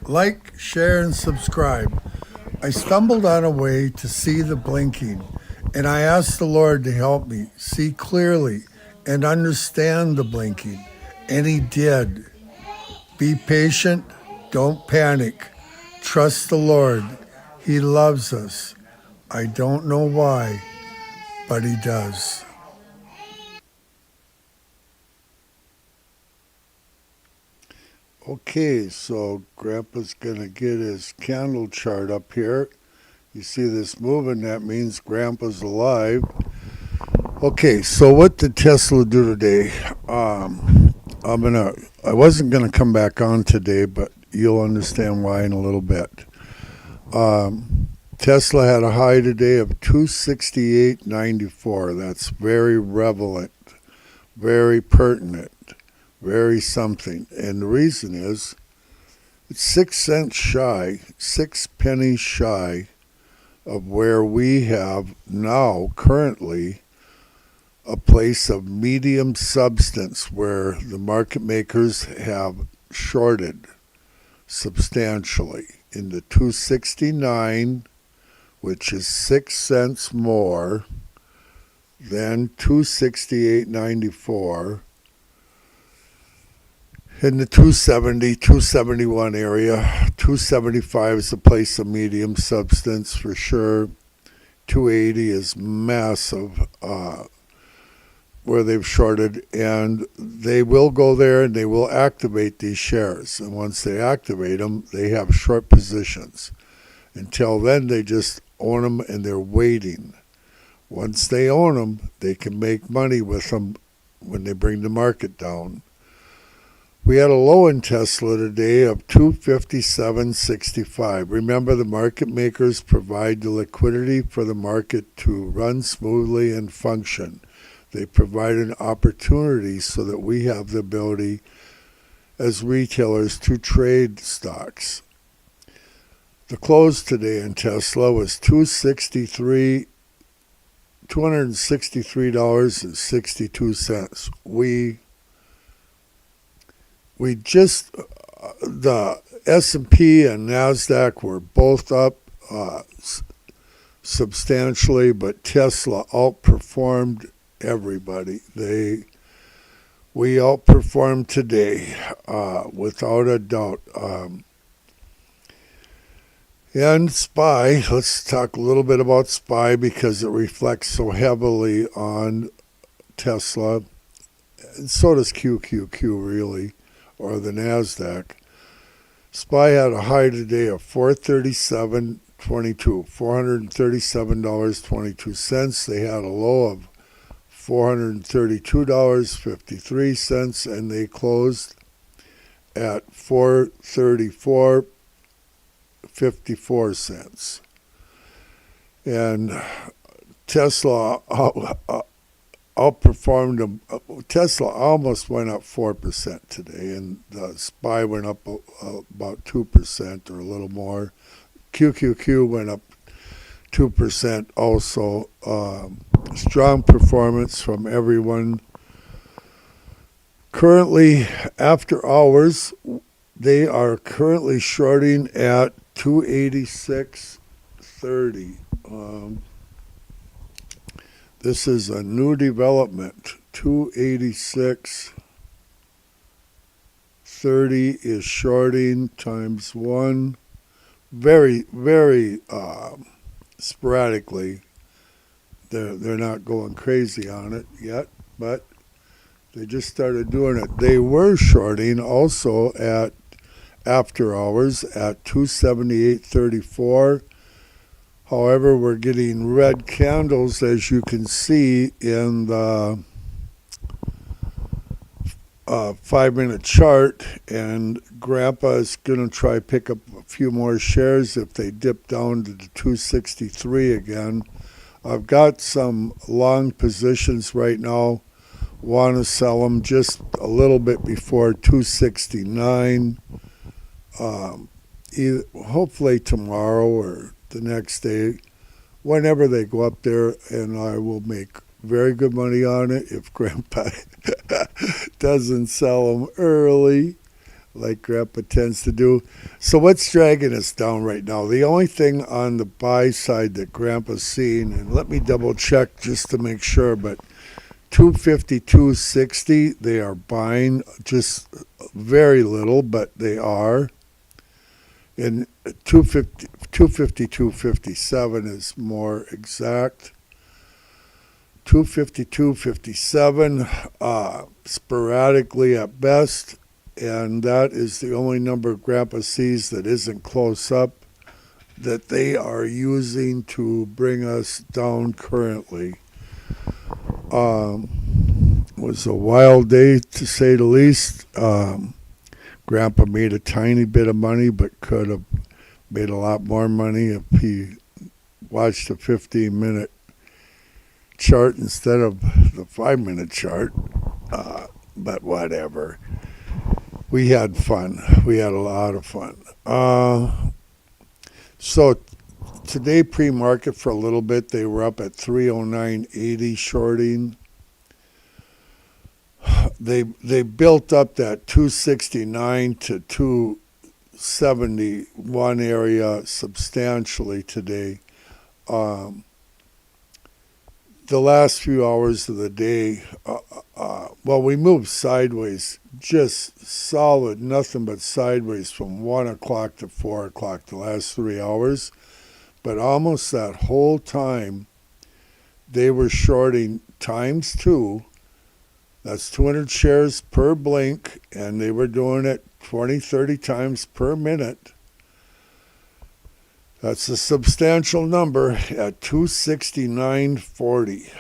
Like, share, and subscribe. I stumbled on a way to see the blinking, and I asked the Lord to help me see clearly and understand the blinking, and He did. Be patient, don't panic. Trust the Lord. He loves us. I don't know why, but He does. Okay, so Grandpa's gonna get his candle chart up here. You see this moving, that means Grandpa's alive. Okay, so what did Tesla do today? I wasn't gonna come back on today, but you'll understand why in a little bit. Tesla had a high today of 268.94. That's very relevant, very pertinent, very something. And the reason is it's 6 cents shy, 6 pennies shy of where we have now currently a place of medium substance where the market makers have shorted substantially into 269, which is 6 cents more than 268.94. In the 270, 271 area. 275 is a place of medium substance for sure. 280 is massive, where they've shorted, and they will go there and they will activate these shares. And once they activate them, they have short positions. Until then, they just own them and they're waiting. Once they own them, they can make money with them when they bring the market down. We had a low in Tesla today of 257.65. Remember, the market makers provide the liquidity for the market to run smoothly and function. They provide an opportunity so that we have the ability as retailers to trade stocks. The close today in Tesla was $263.62. We just, the S&P and NASDAQ were both up substantially, but Tesla outperformed everybody. We outperformed today, without a doubt. And SPY, let's talk a little bit about SPY because it reflects so heavily on Tesla, and so does QQQ really, or the NASDAQ. SPY had a high today of $437.22, $437.22. They had a low of $432.53, and they closed at $434.54. And Tesla outperformed them. Tesla almost went up 4% today, and the SPY went up about 2% or a little more. QQQ went up 2% also. Strong performance from everyone. Currently, after hours, they are currently shorting at 286.30. This is a new development. 286.30 is shorting times 1. Very, very sporadically. They're not going crazy on it yet, but they just started doing it. They were shorting also at after hours at 278.34. However, we're getting red candles, as you can see in the 5-minute chart, and Grandpa is going to try pick up a few more shares if they dip down to the 263 again. I've got some long positions right now. Want to sell them just a little bit before 269. Hopefully tomorrow or the next day, whenever they go up there, and I will make very good money on it if Grandpa doesn't sell them early. like Grandpa tends to do. So what's dragging us down right now? The only thing on the buy side that Grandpa's seeing, and let me double check just to make sure, but 250, 260, they are buying just very little, but they are. And 250, 250, 257 is more exact. 250, 257, sporadically at best. And that is the only number Grandpa sees that isn't close up that they are using to bring us down currently. It was a wild day to say the least. Grandpa made a tiny bit of money, but could have made a lot more money if he watched a 15-minute chart instead of the 5-minute chart. But whatever. We had fun. We had a lot of fun. So today pre-market for a little bit, they were up at 309.80 shorting. They built up that 269 to 271 area substantially today. The last few hours of the day, well, we moved sideways, just solid, nothing but sideways from 1 o'clock to 4 o'clock the last 3 hours. But almost that whole time, they were shorting times 2. That's 200 shares per blink, and they were doing it 20, 30 times per minute. That's a substantial number at 269.40.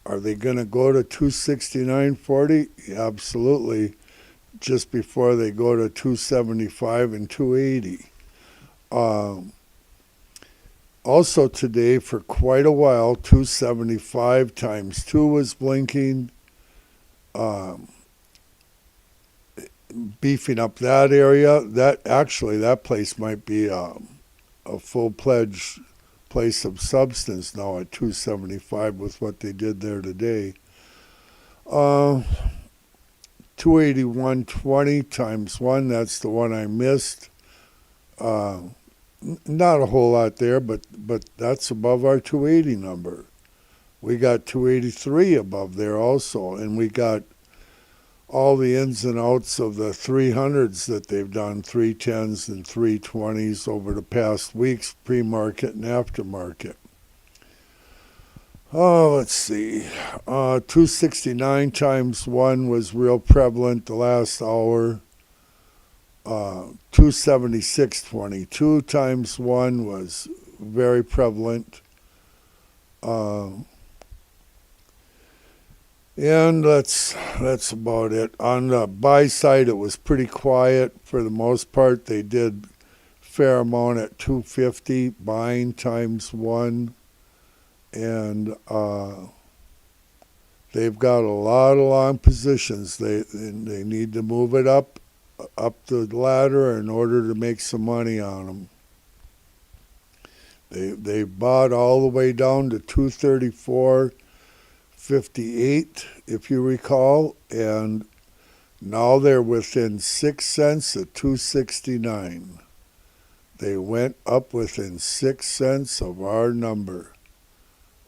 Are they going to go to 269.40? Absolutely. Just before they go to 275 and 280. Also today, for quite a while, 275 times 2 was blinking. Beefing up that area. That place might be a full-fledged place of substance now at 275 with what they did there today. 281.20 times 1, that's the one I missed. Not a whole lot there, but that's above our 280 number. We got 283 above there also, and we got all the ins and outs of the 300s that they've done, 310s and 320s over the past weeks, pre-market and aftermarket. Oh, let's see. 269 times 1 was real prevalent the last hour. 276.22 times 1 was very prevalent. And that's about it. On the buy side, it was pretty quiet for the most part. They did a fair amount at 250, buying times 1. And they've got a lot of long positions. They need to move it up the ladder in order to make some money on them. They bought all the way down to 234.58, if you recall, and now they're within 6 cents of 269. They went up within 6 cents of our number.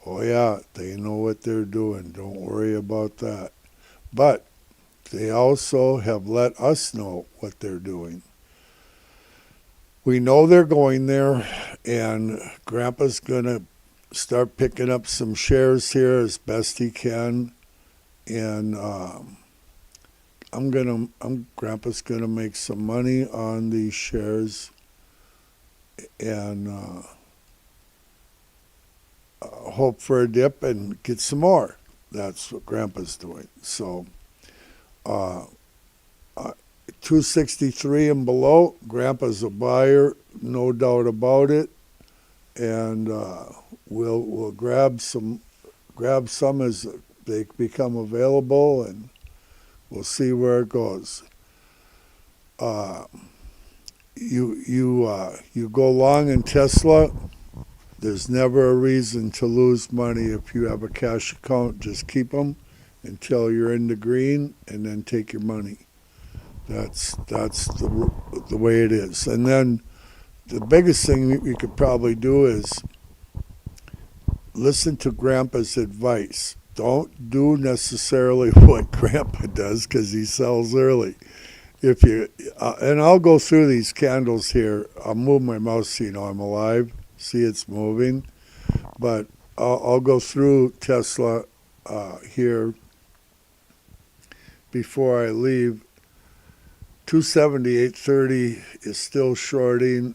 Oh yeah, they know what they're doing. Don't worry about that. But they also have let us know what they're doing. We know they're going there, and Grandpa's going to start picking up some shares here as best he can. And Grandpa's going to make some money on these shares and hope for a dip and get some more. That's what Grandpa's doing. So 263 and below, Grandpa's a buyer, no doubt about it, and we'll grab some as they become available, and we'll see where it goes. You go long in Tesla. There's never a reason to lose money if you have a cash account. Just keep them until you're in the green, and then take your money. That's the way it is. And then the biggest thing you could probably do is listen to Grandpa's advice. Don't do necessarily what Grandpa does because he sells early. If you and I'll go through these candles here. I'll move my mouse so you know I'm alive. See, it's moving, but I'll go through Tesla here before I leave. 278.30 is still shorting.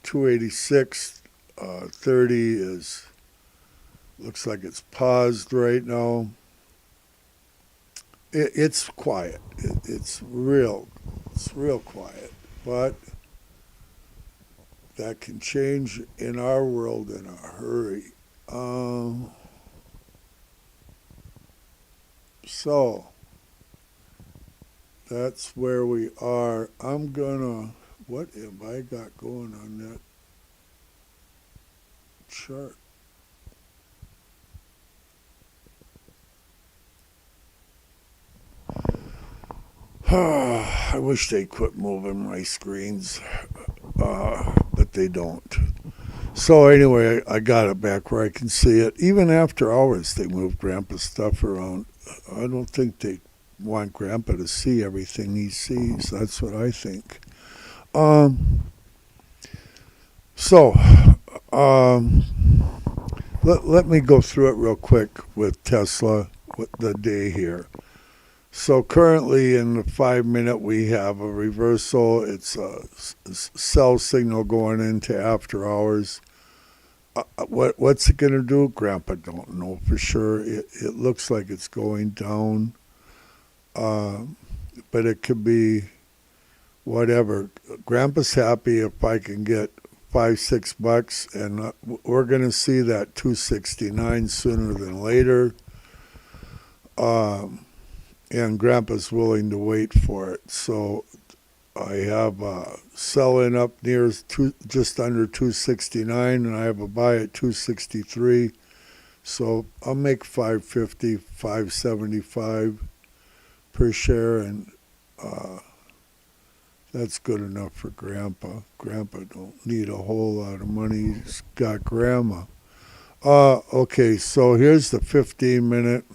286.30 is looks like it's paused right now. It's quiet. It's real quiet, but that can change in our world in a hurry. So that's where we are. I'm gonna. What have I got going on that chart? I wish they quit moving my screens, but they don't. So anyway, I got it back where I can see it. Even after hours, they move Grandpa's stuff around. I don't think they want Grandpa to see everything he sees. That's what I think. So let me go through it real quick with Tesla, with the day here. So currently in the 5 minute we have a reversal. It's a sell signal going into after hours. What's it going to do? Grandpa don't know for sure. It looks like it's going down, but it could be whatever. Grandpa's happy if I can get $5-6, and we're going to see that 269 sooner than later. And Grandpa's willing to wait for it. So I have selling up near just under 269, and I have a buy at 263. So I'll make 550, 575 per share, and that's good enough for Grandpa. Grandpa don't need a whole lot of money. He's got Grandma. Okay, so here's the 15 minute.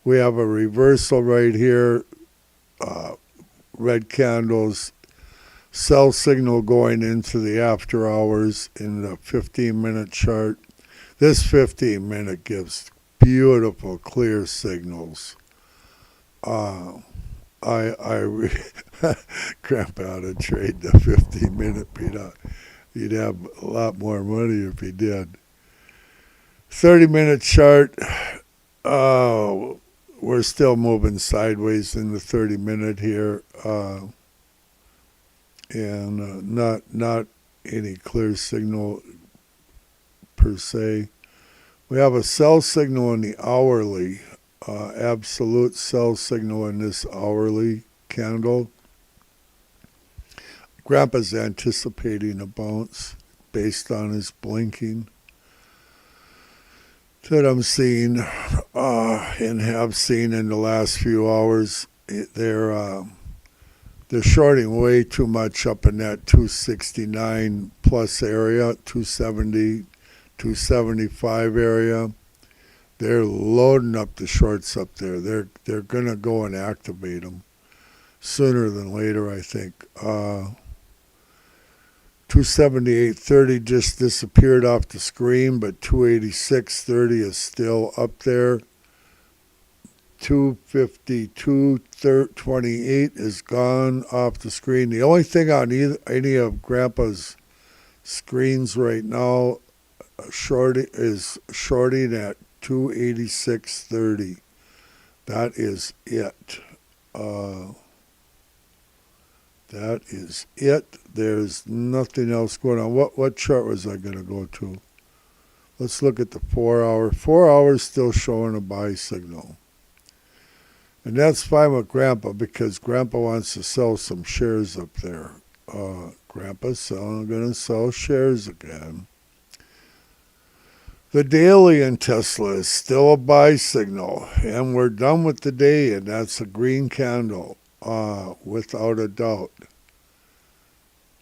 We have a reversal right here, red candles, sell signal going into the after hours in the 15 minute chart. This 15 minute gives beautiful, clear signals. Grandpa ought to trade the 15 minute. He'd have a lot more money if he did. 30 minute chart. We're still moving sideways in the 30 minute here, and not any clear signal per se. We have a sell signal in the hourly, absolute sell signal in this hourly candle. Grandpa's anticipating a bounce based on his blinking that I'm seeing and have seen in the last few hours. They're shorting way too much up in that 269 plus area, 270, 275 area. They're loading up the shorts up there. They're gonna go and activate them sooner than later, I think. 278.30 just disappeared off the screen, but 286.30 is still up there. 252.28 is gone off the screen. The only thing on any of Grandpa's screens right now is shorting at 286.30. That is it. That is it. There's nothing else going on. What chart was I going to go to? Let's look at the 4 hour. 4 hours still showing a buy signal. And that's fine with Grandpa because Grandpa wants to sell some shares up there. Grandpa's going to sell shares again. The daily in Tesla is still a buy signal. And we're done with the day, and that's a green candle. without a doubt.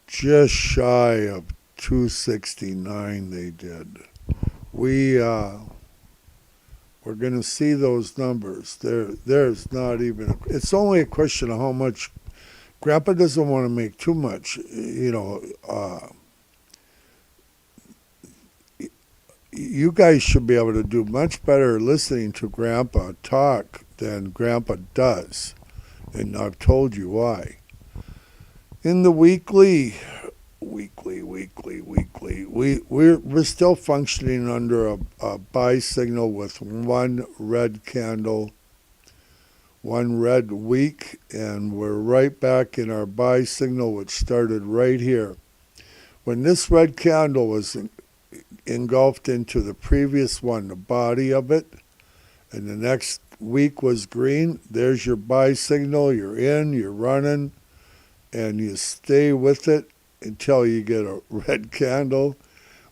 Just shy of 269 they did. We're going to see those numbers. There's not even, it's only a question of how much. Grandpa doesn't want to make too much, you guys should be able to do much better listening to Grandpa talk than Grandpa does. And I've told you why. In the weekly, we're still functioning under a buy signal with one red candle, one red week, and we're right back in our buy signal, which started right here. When this red candle was engulfed into the previous one, the body of it, and the next week was green, there's your buy signal. You're in, you're running, and you stay with it until you get a red candle,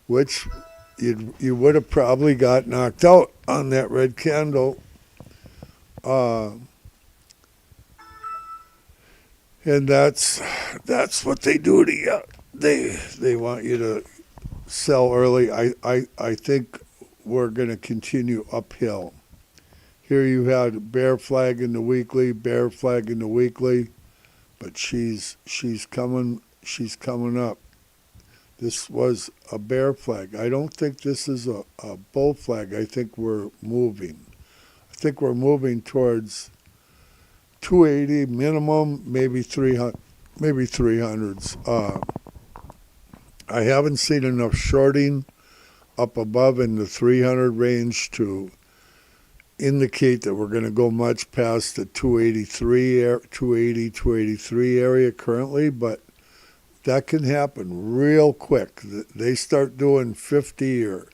which you would have probably got knocked out on that red candle. And that's what they do to you. They want you to sell early. I think we're going to continue uphill. Here you had bear flag in the weekly, bear flag in the weekly, but she's coming up. This was a bear flag. I don't think this is a bull flag. I think we're moving. I think we're moving towards 280 minimum, maybe 300, maybe 300s. I haven't seen enough shorting up above in the 300 range to indicate that we're going to go much past the 283 area currently, but that can happen real quick. They start doing 50 or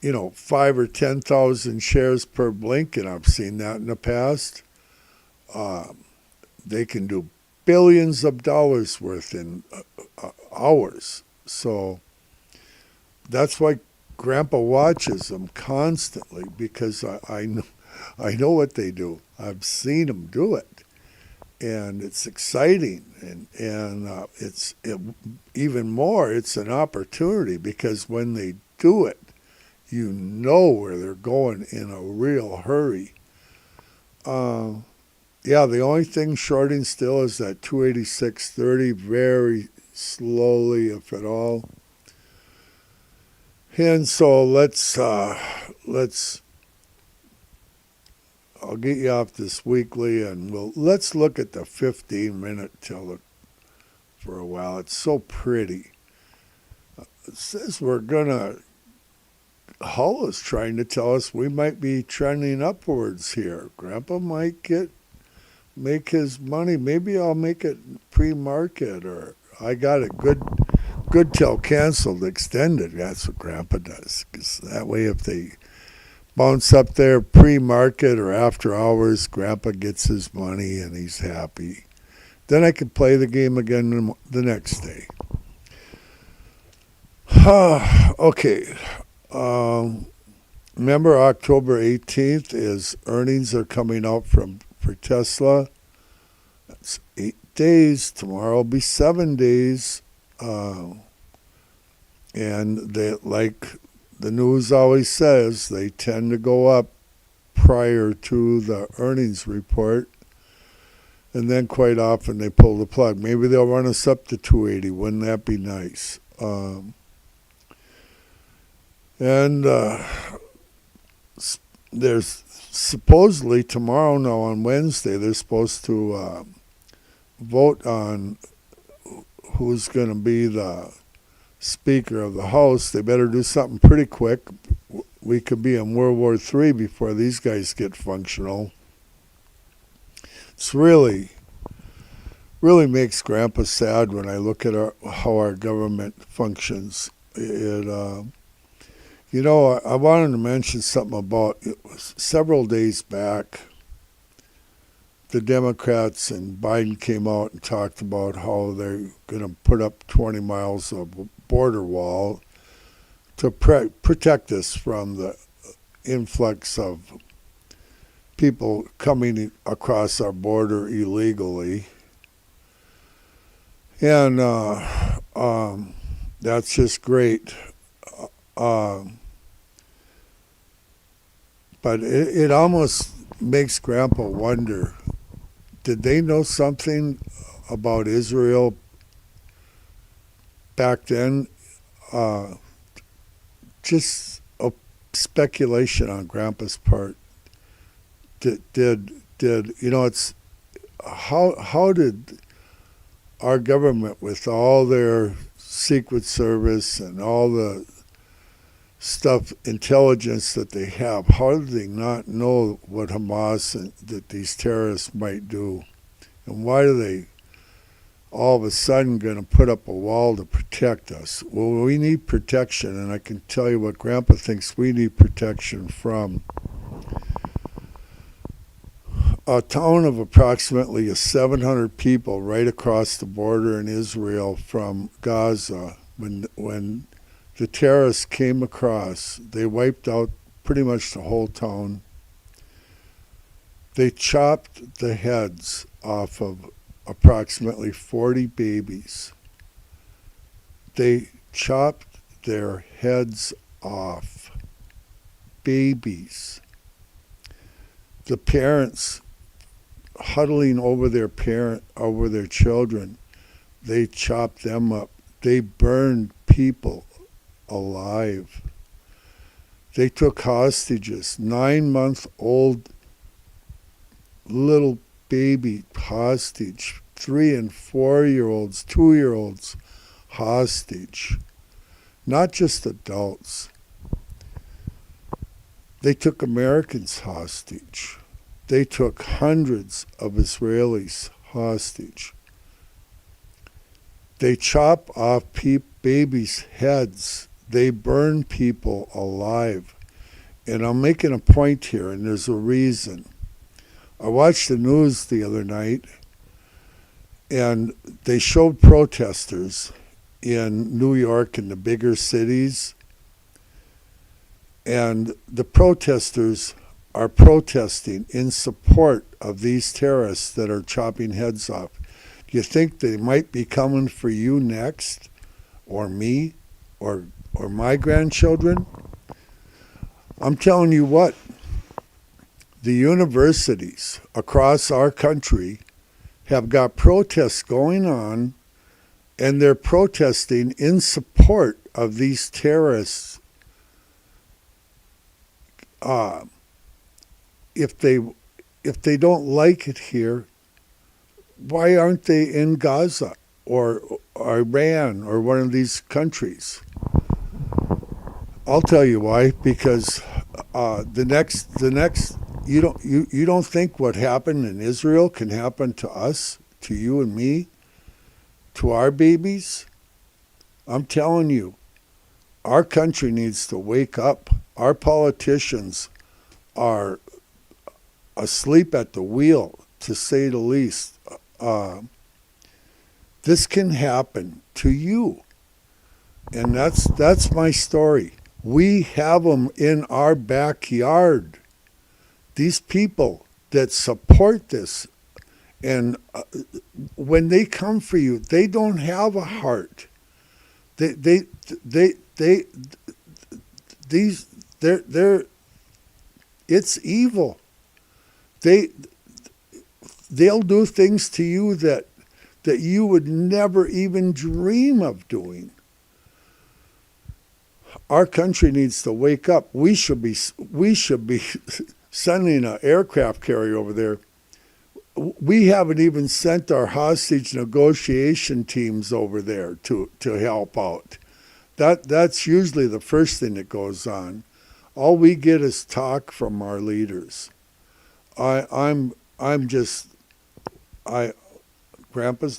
5 or 10,000 shares per blink, and I've seen that in the past. They can do billions of dollars worth in hours. So that's why Grandpa watches them constantly, because I know what they do. I've seen them do it, and it's exciting, and it's even more. It's an opportunity, because when they do it, you know where they're going in a real hurry. Yeah, the only thing shorting still is that 286.30, very slowly, if at all. And so let's I'll get you off this weekly, and let's look at the 15-minute till for a while. It's so pretty. It says we're gonna. Hull is trying to tell us we might be trending upwards here. Grandpa might make his money. Maybe I'll make it pre-market, or I got it good till canceled, extended. That's what Grandpa does, because that way if they bounce up there pre-market or after hours, Grandpa gets his money and he's happy. Then I can play the game again the next day. Okay. Remember, October 18th is earnings are coming out for Tesla. That's 8 days. Tomorrow will be 7 days. And they, like the news always says, they tend to go up prior to the earnings report. And then quite often they pull the plug. Maybe they'll run us up to 280. Wouldn't that be nice? There's supposedly tomorrow, now on Wednesday, they're supposed to vote on who's going to be the Speaker of the House. They better do something pretty quick. We could be in World War III before these guys get functional. It's really makes Grandpa sad when I look at how our government functions. I wanted to mention something about several days back. The Democrats and Biden came out and talked about how they're going to put up 20 miles of border wall to protect us from the influx of people coming across our border illegally. And that's just great. But it almost makes Grandpa wonder, did they know something about Israel back then? Just a speculation on Grandpa's part. Did it's how did our government, with all their Secret Service and all the stuff, intelligence that they have, how did they not know what Hamas and that these terrorists might do? And why are they all of a sudden going to put up a wall to protect us? Well, we need protection, and I can tell you what Grandpa thinks we need protection from. A town of approximately 700 people right across the border in Israel from Gaza. When the terrorists came across, they wiped out pretty much the whole town. They chopped the heads off of approximately 40 babies. They chopped their heads off. Babies. The parents huddling over their children, they chopped them up. They burned people alive. They took hostages, 9-month-old little baby hostage, 3 and 4-year-olds, 2-year-olds hostage, not just adults. They took Americans hostage. They took hundreds of Israelis hostage. They chop off babies' heads. They burn people alive. And I'm making a point here, and there's a reason. I watched the news the other night, and they showed protesters in New York and the bigger cities. And the protesters are protesting in support of these terrorists that are chopping heads off. Do you think they might be coming for you next, or me, or my grandchildren? I'm telling you what, the universities across our country have got protests going on, and they're protesting in support of these terrorists. If they don't like it here, why aren't they in Gaza or Iran or one of these countries? I'll tell you why. Because the next you don't think what happened in Israel can happen to us, to you and me, to our babies? I'm telling you, our country needs to wake up. Our politicians are asleep at the wheel, to say the least. This can happen to you. And that's my story. We have them in our backyard. These people that support this, and when they come for you, they don't have a heart. They're it's evil. They'll do things to you that you would never even dream of doing. Our country needs to wake up. We should be sending an aircraft carrier over there. We haven't even sent our hostage negotiation teams over there to help out. That's usually the first thing that goes on. All we get is talk from our leaders. Grandpa's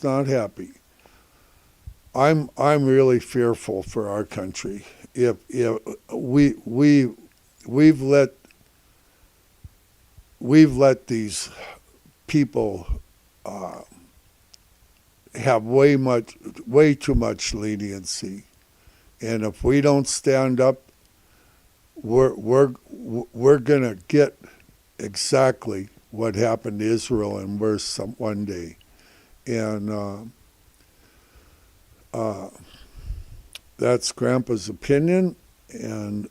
not happy. I'm really fearful for our country. If we've let these people have way too much leniency, and if we don't stand up, we're gonna get exactly what happened to Israel and worse one day. And that's Grandpa's opinion, and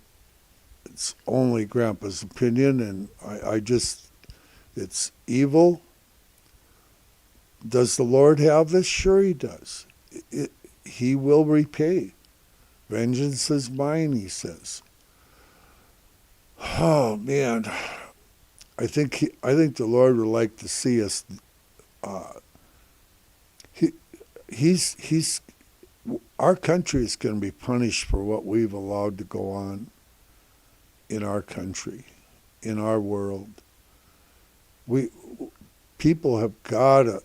it's only Grandpa's opinion, and I just, it's evil. Does the Lord have this? Sure he does. He will repay. Vengeance is mine, he says. Oh man, I think the Lord would like to see us. He's our country is going to be punished for what we've allowed to go on in our country, in our world. We people have got to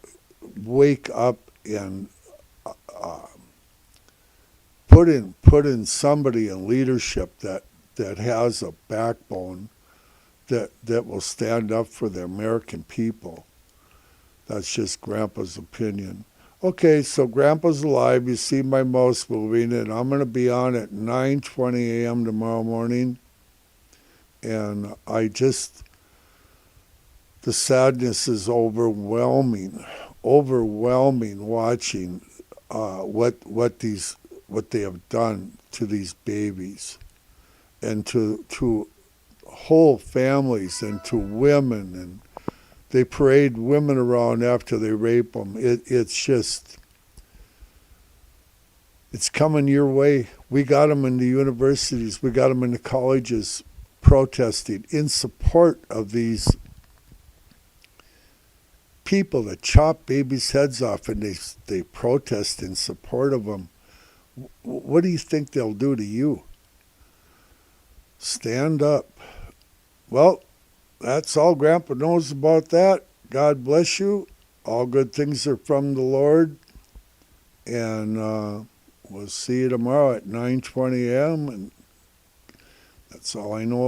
wake up and put in somebody in leadership that has a backbone that will stand up for the American people. That's just Grandpa's opinion. Okay, so Grandpa's alive. You see my mouse moving, and I'm going to be on at 9:20 a.m. tomorrow morning. And the sadness is overwhelming watching what they have done to these babies and to whole families and to women, and they parade women around after they rape them. It's coming your way. We got them in the universities. We got them in the colleges protesting in support of these people that chop babies' heads off, and they protest in support of them. What do you think they'll do to you? Stand up. Well, that's all Grandpa knows about that. God bless you. All good things are from the Lord. And we'll see you tomorrow at 9:20 a.m. And that's all I know